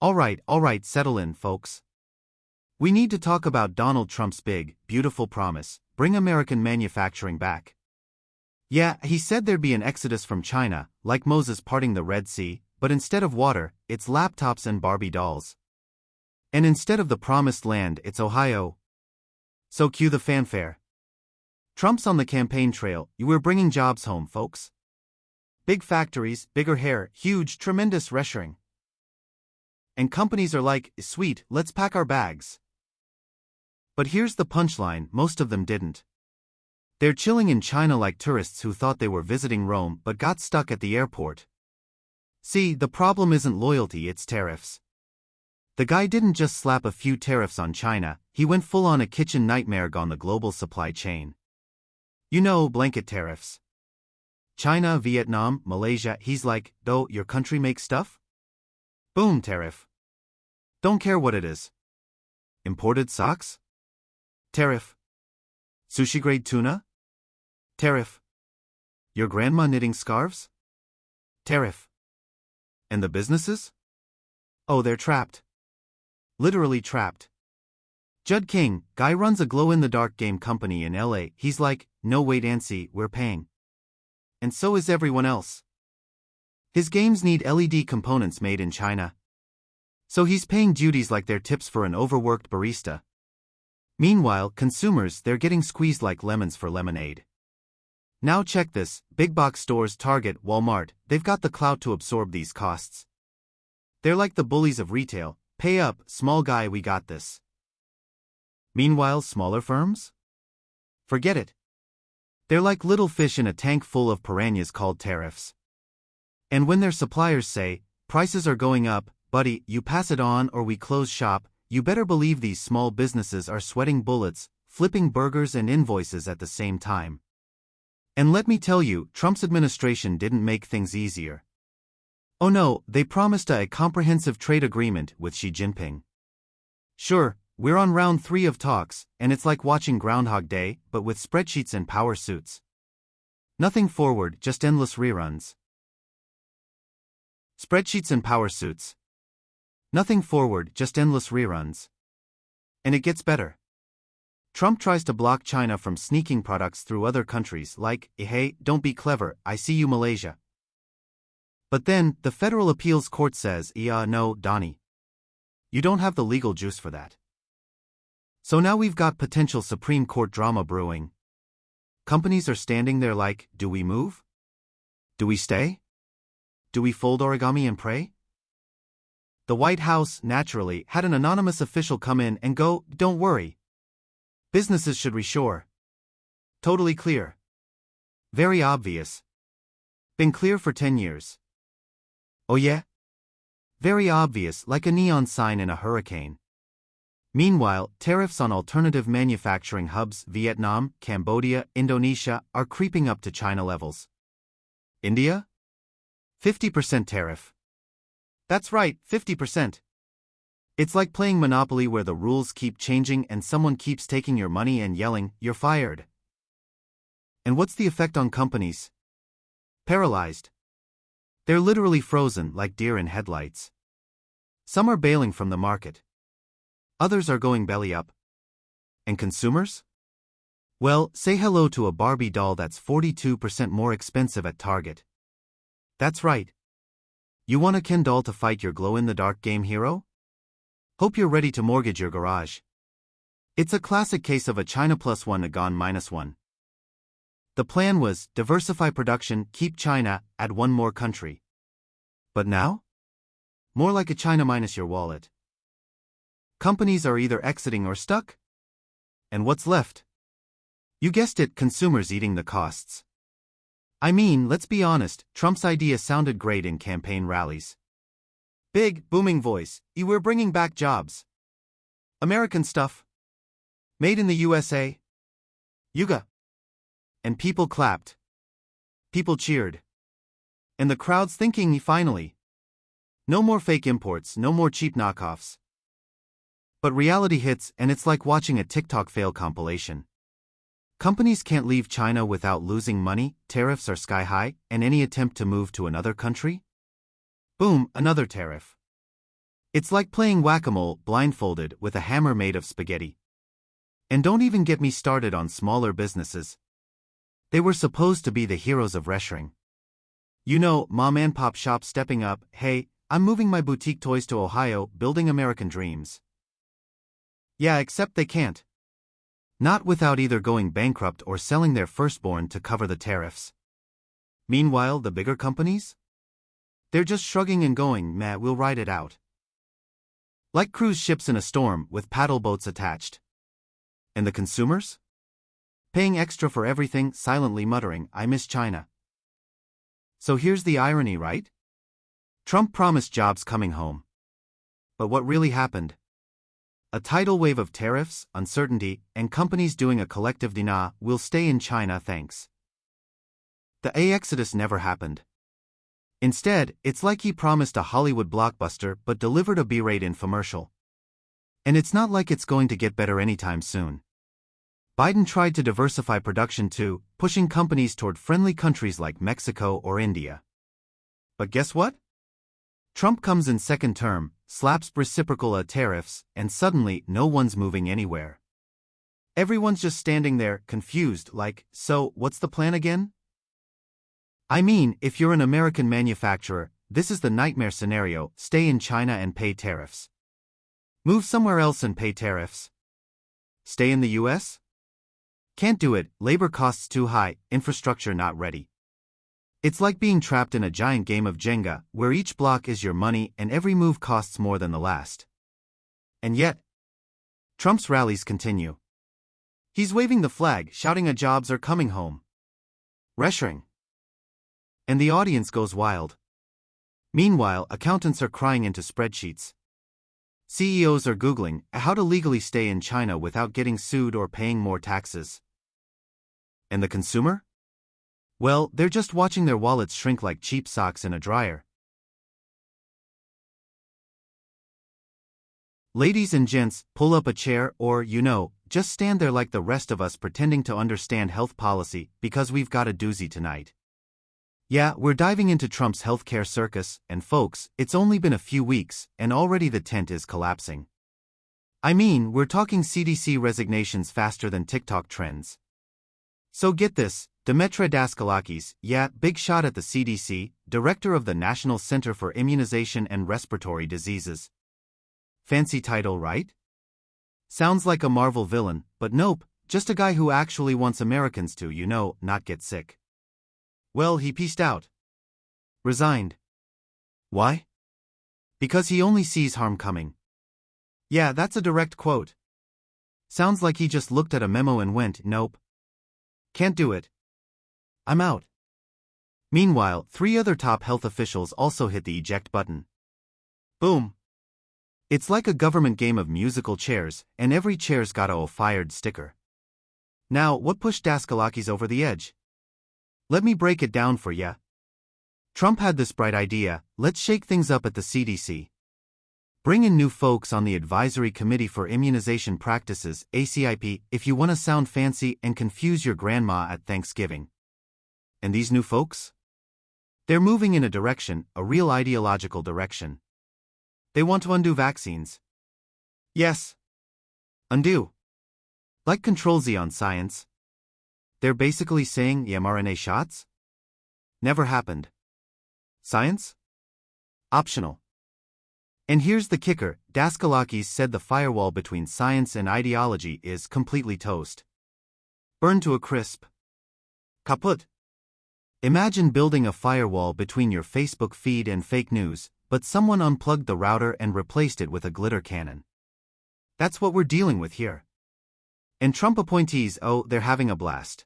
Alright, settle in, folks. We need to talk about Donald Trump's big, beautiful promise: bring American manufacturing back. Yeah, he said there'd be an exodus from China, like Moses parting the Red Sea, but instead of water, it's laptops and Barbie dolls. And instead of the promised land, it's Ohio. So cue the fanfare. Trump's on the campaign trail. We're bringing jobs home, folks. Big factories, bigger hair, huge, tremendous reshoring. And companies are like, sweet, let's pack our bags. But here's the punchline: most of them didn't. They're chilling in China like tourists who thought they were visiting Rome but got stuck at the airport. See, the problem isn't loyalty, it's tariffs. The guy didn't just slap a few tariffs on China, he went full on a kitchen nightmare on the global supply chain. You know, blanket tariffs. China, Vietnam, Malaysia, he's like, though your country makes stuff? Boom, tariff. Don't care what it is. Imported socks? Tariff. Sushi-grade tuna? Tariff. Your grandma knitting scarves? Tariff. And the businesses? Oh, they're trapped. Literally trapped. Judd King, guy runs a glow-in-the-dark game company in LA, he's like, no wait Nancy, we're paying. And so is everyone else. His games need LED components made in China. So he's paying duties like they're tips for an overworked barista. Meanwhile, consumers, they're getting squeezed like lemons for lemonade. Now check this: big box stores, Target, Walmart, they've got the clout to absorb these costs. They're like the bullies of retail: pay up, small guy, we got this. Meanwhile, smaller firms? Forget it. They're like little fish in a tank full of piranhas called tariffs. And when their suppliers say, prices are going up, buddy, you pass it on or we close shop, you better believe these small businesses are sweating bullets, flipping burgers and invoices at the same time. And let me tell you, Trump's administration didn't make things easier. Oh no, they promised a comprehensive trade agreement with Xi Jinping. Sure, we're on round 3 of talks, and it's like watching Groundhog Day, but with spreadsheets and power suits. Nothing forward, just endless reruns. Spreadsheets and power suits. Nothing forward, just endless reruns. And it gets better. Trump tries to block China from sneaking products through other countries like, hey, don't be clever, I see you, Malaysia. But then, the Federal Appeals Court says, no, Donnie. You don't have the legal juice for that. So now we've got potential Supreme Court drama brewing. Companies are standing there like, do we move? Do we stay? Do we fold origami and pray? The White House, naturally, had an anonymous official come in and go, don't worry. Businesses should reshore. Totally clear. Very obvious. Been clear for 10 years. Oh yeah? Very obvious, like a neon sign in a hurricane. Meanwhile, tariffs on alternative manufacturing hubs, Vietnam, Cambodia, Indonesia, are creeping up to China levels. India? 50% tariff. That's right, 50%. It's like playing Monopoly where the rules keep changing and someone keeps taking your money and yelling, you're fired. And what's the effect on companies? Paralyzed. They're literally frozen like deer in headlights. Some are bailing from the market. Others are going belly up. And consumers? Well, say hello to a Barbie doll that's 42% more expensive at Target. That's right. You want a Ken doll to fight your glow-in-the-dark game hero? Hope you're ready to mortgage your garage. It's a classic case of a China plus one gone minus one. The plan was, diversify production, keep China, add one more country. But now? More like a China minus your wallet. Companies are either exiting or stuck. And what's left? You guessed it, consumers eating the costs. I mean, let's be honest, Trump's idea sounded great in campaign rallies. Big, booming voice, we're bringing back jobs. American stuff. Made in the USA. Yuga. And people clapped. People cheered. And the crowd's thinking, finally. No more fake imports, no more cheap knockoffs. But reality hits, and it's like watching a TikTok fail compilation. Companies can't leave China without losing money, tariffs are sky high, and any attempt to move to another country? Boom, another tariff. It's like playing whack-a-mole blindfolded with a hammer made of spaghetti. And don't even get me started on smaller businesses. They were supposed to be the heroes of reshoring. You know, mom and pop shops stepping up, hey, I'm moving my boutique toys to Ohio, building American dreams. Yeah, except they can't. Not without either going bankrupt or selling their firstborn to cover the tariffs. Meanwhile, the bigger companies? They're just shrugging and going, meh, we'll ride it out. Like cruise ships in a storm with paddle boats attached. And the consumers? Paying extra for everything, silently muttering, I miss China. So here's the irony, right? Trump promised jobs coming home. But what really happened? A tidal wave of tariffs, uncertainty, and companies doing a collective "nah, we'll stay in China, thanks." The exodus never happened. Instead, it's like he promised a Hollywood blockbuster but delivered a B-rate infomercial. And it's not like it's going to get better anytime soon. Biden tried to diversify production too, pushing companies toward friendly countries like Mexico or India. But guess what? Trump comes in second term, slaps reciprocal tariffs, and suddenly no one's moving anywhere. Everyone's just standing there, confused, like, so, what's the plan again? I mean, if you're an American manufacturer, this is the nightmare scenario: stay in China and pay tariffs. Move somewhere else and pay tariffs. Stay in the U.S.? Can't do it, labor costs too high, infrastructure not ready. It's like being trapped in a giant game of Jenga, where each block is your money and every move costs more than the last. And yet, Trump's rallies continue. He's waving the flag, shouting jobs are coming home. Reshoring. And the audience goes wild. Meanwhile, accountants are crying into spreadsheets. CEOs are Googling how to legally stay in China without getting sued or paying more taxes. And the consumer? Well, they're just watching their wallets shrink like cheap socks in a dryer. Ladies and gents, pull up a chair or, just stand there like the rest of us pretending to understand health policy, because we've got a doozy tonight. Yeah, we're diving into Trump's healthcare circus, and folks, it's only been a few weeks, and already the tent is collapsing. I mean, we're talking CDC resignations faster than TikTok trends. So get this, Demetra Daskalakis, big shot at the CDC, director of the National Center for Immunization and Respiratory Diseases. Fancy title, right? Sounds like a Marvel villain, but nope, just a guy who actually wants Americans to, not get sick. Well, he peaced out. Resigned. Why? Because he only sees harm coming. Yeah, that's a direct quote. Sounds like he just looked at a memo and went, nope. Can't do it. I'm out. Meanwhile, 3 other top health officials also hit the eject button. Boom. It's like a government game of musical chairs, and every chair's got a fired sticker. Now, what pushed Daskalakis over the edge? Let me break it down for ya. Trump had this bright idea: let's shake things up at the CDC. Bring in new folks on the Advisory Committee for Immunization Practices, ACIP, if you want to sound fancy and confuse your grandma at Thanksgiving. And these new folks? They're moving in a direction, a real ideological direction. They want to undo vaccines. Yes. Undo. Like Control-Z on science. They're basically saying mRNA shots? Never happened. Science? Optional. And here's the kicker: Daskalakis said the firewall between science and ideology is completely toast. Burned to a crisp. Kaput. Imagine building a firewall between your Facebook feed and fake news, but someone unplugged the router and replaced it with a glitter cannon. That's what we're dealing with here. And Trump appointees, they're having a blast.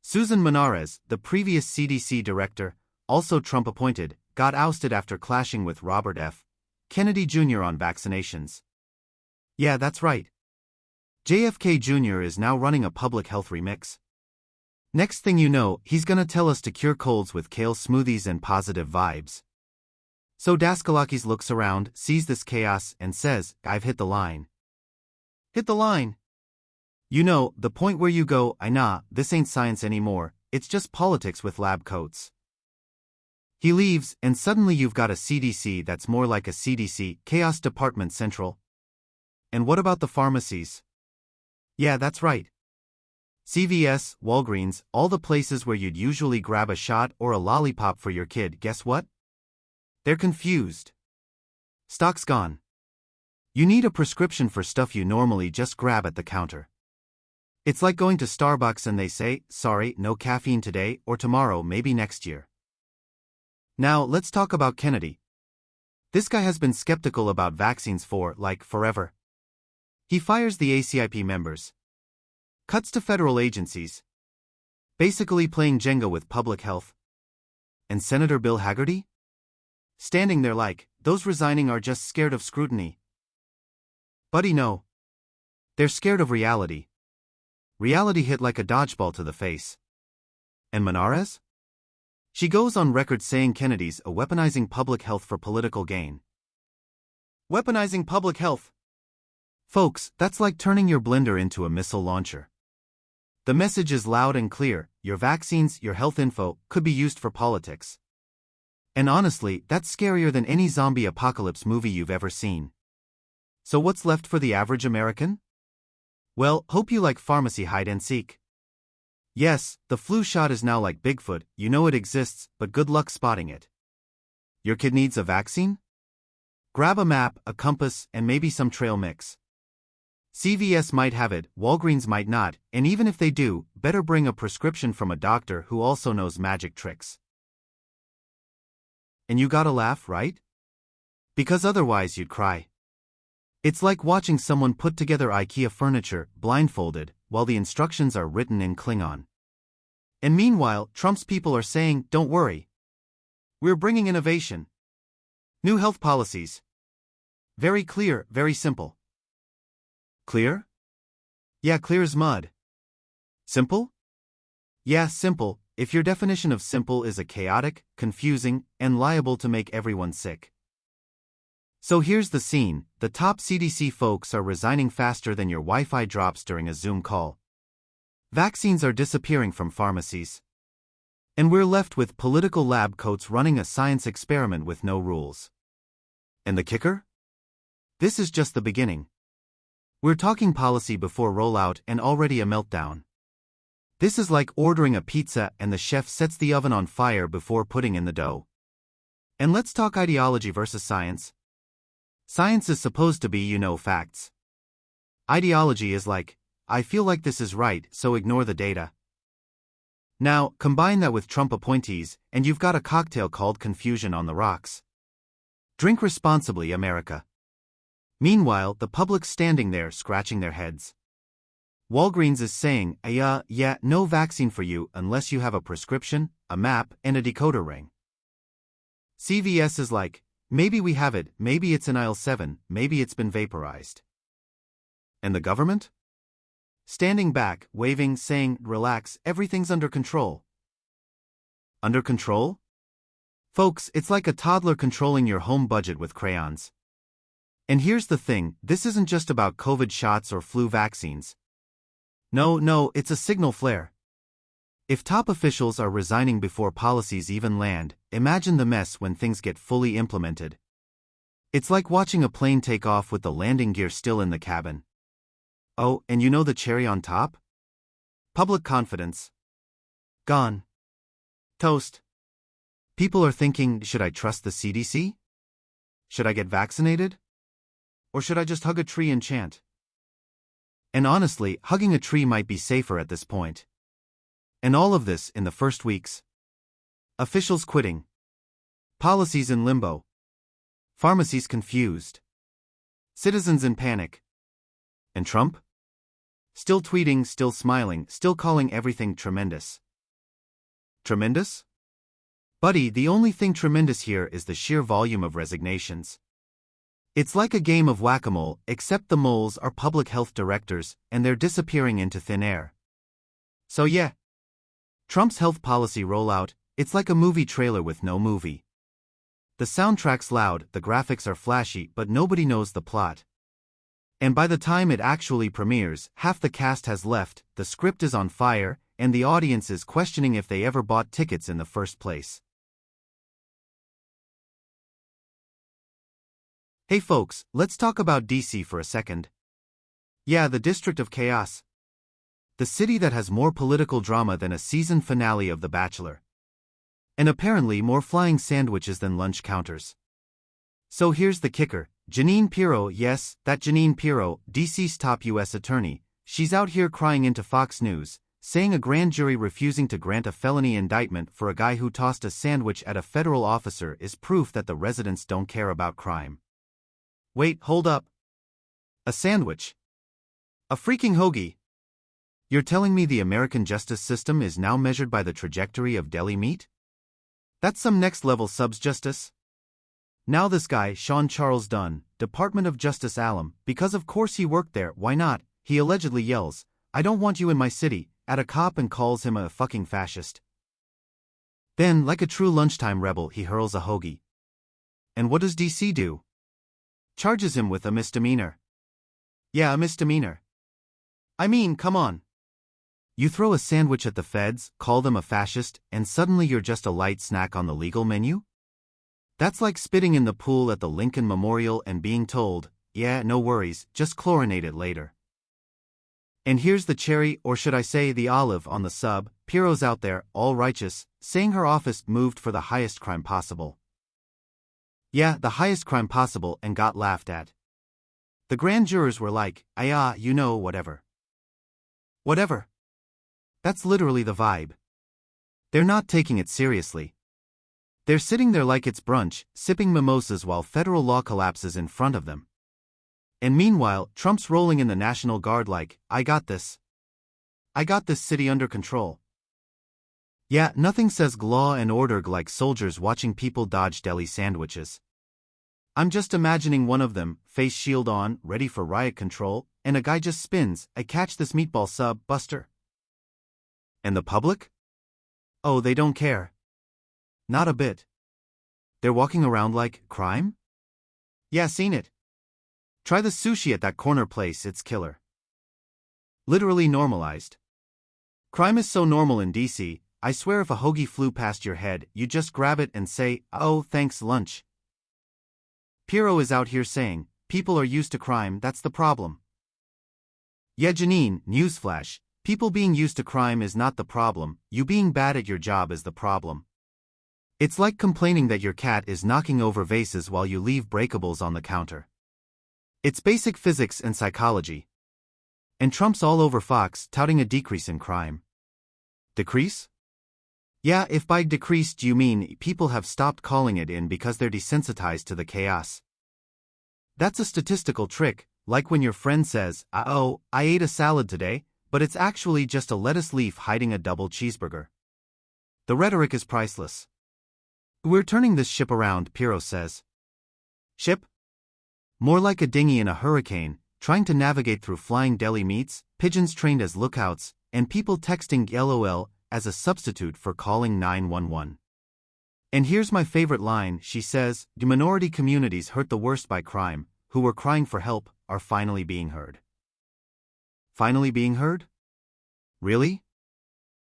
Susan Menares, the previous CDC director, also Trump appointed, got ousted after clashing with Robert F. Kennedy Jr. on vaccinations. Yeah, that's right. JFK Jr. is now running a public health remix. Next thing you know, he's gonna tell us to cure colds with kale smoothies and positive vibes. So Daskalakis looks around, sees this chaos, and says, I've hit the line. Hit the line. The point where you go, this ain't science anymore, it's just politics with lab coats. He leaves, and suddenly you've got a CDC that's more like a CDC, Chaos Department Central. And what about the pharmacies? Yeah, that's right. CVS, Walgreens, all the places where you'd usually grab a shot or a lollipop for your kid, guess what? They're confused. Stock's gone. You need a prescription for stuff you normally just grab at the counter. It's like going to Starbucks and they say, sorry, no caffeine today, or tomorrow, maybe next year. Now, let's talk about Kennedy. This guy has been skeptical about vaccines for, like, forever. He fires the ACIP members. Cuts to federal agencies. Basically playing Jenga with public health. And Senator Bill Hagerty? Standing there like, those resigning are just scared of scrutiny. Buddy, no. They're scared of reality. Reality hit like a dodgeball to the face. And Menarez? She goes on record saying Kennedy's a weaponizing public health for political gain. Weaponizing public health? Folks, that's like turning your blender into a missile launcher. The message is loud and clear: your vaccines, your health info, could be used for politics. And honestly, that's scarier than any zombie apocalypse movie you've ever seen. So what's left for the average American? Well, hope you like pharmacy hide and seek. Yes, the flu shot is now like Bigfoot, you know it exists, but good luck spotting it. Your kid needs a vaccine? Grab a map, a compass, and maybe some trail mix. CVS might have it, Walgreens might not, and even if they do, better bring a prescription from a doctor who also knows magic tricks. And you gotta laugh, right? Because otherwise you'd cry. It's like watching someone put together IKEA furniture, blindfolded, while the instructions are written in Klingon. And meanwhile, Trump's people are saying, don't worry. We're bringing innovation. New health policies. Very clear, very simple. Clear? Yeah, clear as mud. Simple? Yeah, simple, if your definition of simple is a chaotic, confusing, and liable to make everyone sick. So here's the scene: the top CDC folks are resigning faster than your Wi-Fi drops during a Zoom call. Vaccines are disappearing from pharmacies. And we're left with political lab coats running a science experiment with no rules. And the kicker? This is just the beginning. We're talking policy before rollout and already a meltdown. This is like ordering a pizza and the chef sets the oven on fire before putting in the dough. And let's talk ideology versus science. Science is supposed to be, facts. Ideology is like, I feel like this is right, so ignore the data. Now, combine that with Trump appointees, and you've got a cocktail called confusion on the rocks. Drink responsibly, America. Meanwhile, the public's standing there scratching their heads. Walgreens is saying, yeah, no vaccine for you unless you have a prescription, a map, and a decoder ring. CVS is like, maybe we have it, maybe it's in aisle 7, maybe it's been vaporized. And the government? Standing back, waving, saying, relax, everything's under control. Under control? Folks, it's like a toddler controlling your home budget with crayons. And here's the thing, this isn't just about COVID shots or flu vaccines. No, it's a signal flare. If top officials are resigning before policies even land, imagine the mess when things get fully implemented. It's like watching a plane take off with the landing gear still in the cabin. Oh, and you know the cherry on top? Public confidence. Gone. Toast. People are thinking, should I trust the CDC? Should I get vaccinated? Or should I just hug a tree and chant? And honestly, hugging a tree might be safer at this point. And all of this in the first weeks. Officials quitting. Policies in limbo. Pharmacies confused. Citizens in panic. And Trump? Still tweeting, still smiling, still calling everything tremendous. Tremendous? Buddy, the only thing tremendous here is the sheer volume of resignations. It's like a game of whack-a-mole, except the moles are public health directors, and they're disappearing into thin air. So yeah. Trump's health policy rollout, it's like a movie trailer with no movie. The soundtrack's loud, the graphics are flashy, but nobody knows the plot. And by the time it actually premieres, half the cast has left, the script is on fire, and the audience is questioning if they ever bought tickets in the first place. Hey folks, let's talk about DC for a second. Yeah, the District of Chaos. The city that has more political drama than a season finale of The Bachelor. And apparently more flying sandwiches than lunch counters. So here's the kicker. Jeanine Pirro, yes, that Jeanine Pirro, DC's top U.S. attorney, she's out here crying into Fox News, saying a grand jury refusing to grant a felony indictment for a guy who tossed a sandwich at a federal officer is proof that the residents don't care about crime. Wait, hold up. A sandwich? A freaking hoagie? You're telling me the American justice system is now measured by the trajectory of deli meat? That's some next-level subs justice. Now this guy, Sean Charles Dunn, Department of Justice alum, because of course he worked there, why not, he allegedly yells, "I don't want you in my city," at a cop and calls him a fucking fascist. Then, like a true lunchtime rebel, he hurls a hoagie. And what does DC do? Charges him with a misdemeanor. Yeah, a misdemeanor. I mean, come on. You throw a sandwich at the feds, call them a fascist, and suddenly you're just a light snack on the legal menu? That's like spitting in the pool at the Lincoln Memorial and being told, yeah, no worries, just chlorinate it later. And here's the cherry, or should I say the olive, on the sub. Pirro's out there, all righteous, saying her office moved for the highest crime possible. Yeah, the highest crime possible, and got laughed at. The grand jurors were like, you know, whatever. Whatever. That's literally the vibe. They're not taking it seriously. They're sitting there like it's brunch, sipping mimosas while federal law collapses in front of them. And meanwhile, Trump's rolling in the National Guard like, I got this. I got this city under control. Yeah, nothing says law and order like soldiers watching people dodge deli sandwiches. I'm just imagining one of them, face shield on, ready for riot control, and a guy just spins, I catch this meatball sub, Buster. And the public? Oh, they don't care. Not a bit. They're walking around like, crime? Yeah, seen it. Try the sushi at that corner place, it's killer. Literally normalized. Crime is so normal in DC, I swear if a hoagie flew past your head, you just grab it and say, oh, thanks lunch. Pirro is out here saying, people are used to crime, that's the problem. Yeah, Jeanine, newsflash, people being used to crime is not the problem, you being bad at your job is the problem. It's like complaining that your cat is knocking over vases while you leave breakables on the counter. It's basic physics and psychology. And Trump's all over Fox touting a decrease in crime. Decrease? Yeah, if by decreased you mean people have stopped calling it in because they're desensitized to the chaos. That's a statistical trick, like when your friend says, I ate a salad today, but it's actually just a lettuce leaf hiding a double cheeseburger. The rhetoric is priceless. We're turning this ship around, Pirro says. Ship? More like a dinghy in a hurricane, trying to navigate through flying deli meats, pigeons trained as lookouts, and people texting LOL as a substitute for calling 911. And here's my favorite line, she says, the minority communities hurt the worst by crime, who were crying for help, are finally being heard. Finally being heard? Really?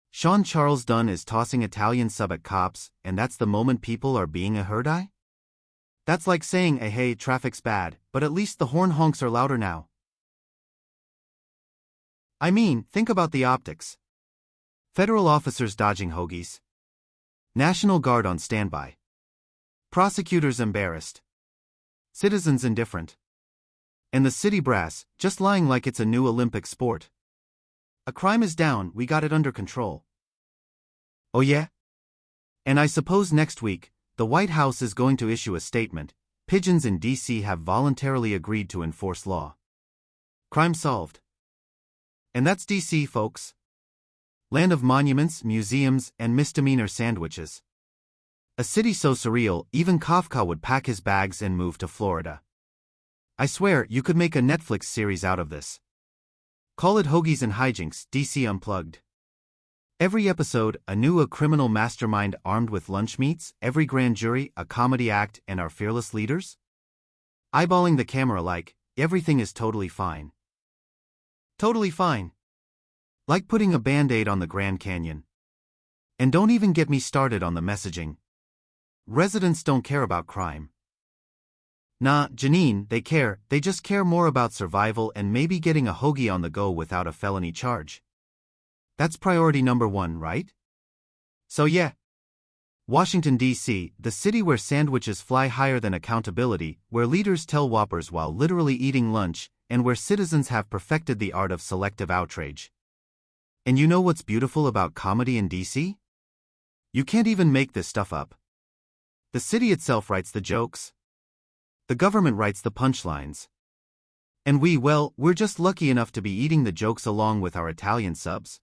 Sean Charles Dunn is tossing Italian sub at cops, and that's the moment people are being heard? That's like saying, hey, traffic's bad, but at least the horn honks are louder now. I mean, think about the optics. Federal officers dodging hoagies. National Guard on standby. Prosecutors embarrassed. Citizens indifferent. And the city brass, just lying like it's a new Olympic sport. A crime is down, we got it under control. Oh yeah? And I suppose next week, the White House is going to issue a statement, pigeons in DC have voluntarily agreed to enforce law. Crime solved. And that's DC, folks. Land of monuments, museums, and misdemeanor sandwiches. A city so surreal, even Kafka would pack his bags and move to Florida. I swear, you could make a Netflix series out of this. Call it Hoagies and Hijinks, DC Unplugged. Every episode, a new criminal mastermind armed with lunch meats, every grand jury, a comedy act, and our fearless leaders? Eyeballing the camera like, everything is totally fine. Totally fine. Like putting a Band-Aid on the Grand Canyon. And don't even get me started on the messaging. Residents don't care about crime. Nah, Janine, they care, they just care more about survival and maybe getting a hoagie on the go without a felony charge. That's priority number one, right? So yeah. Washington, D.C., the city where sandwiches fly higher than accountability, where leaders tell whoppers while literally eating lunch, and where citizens have perfected the art of selective outrage. And you know what's beautiful about comedy in D.C.? You can't even make this stuff up. The city itself writes the jokes. The government writes the punchlines. And we're just lucky enough to be eating the jokes along with our Italian subs.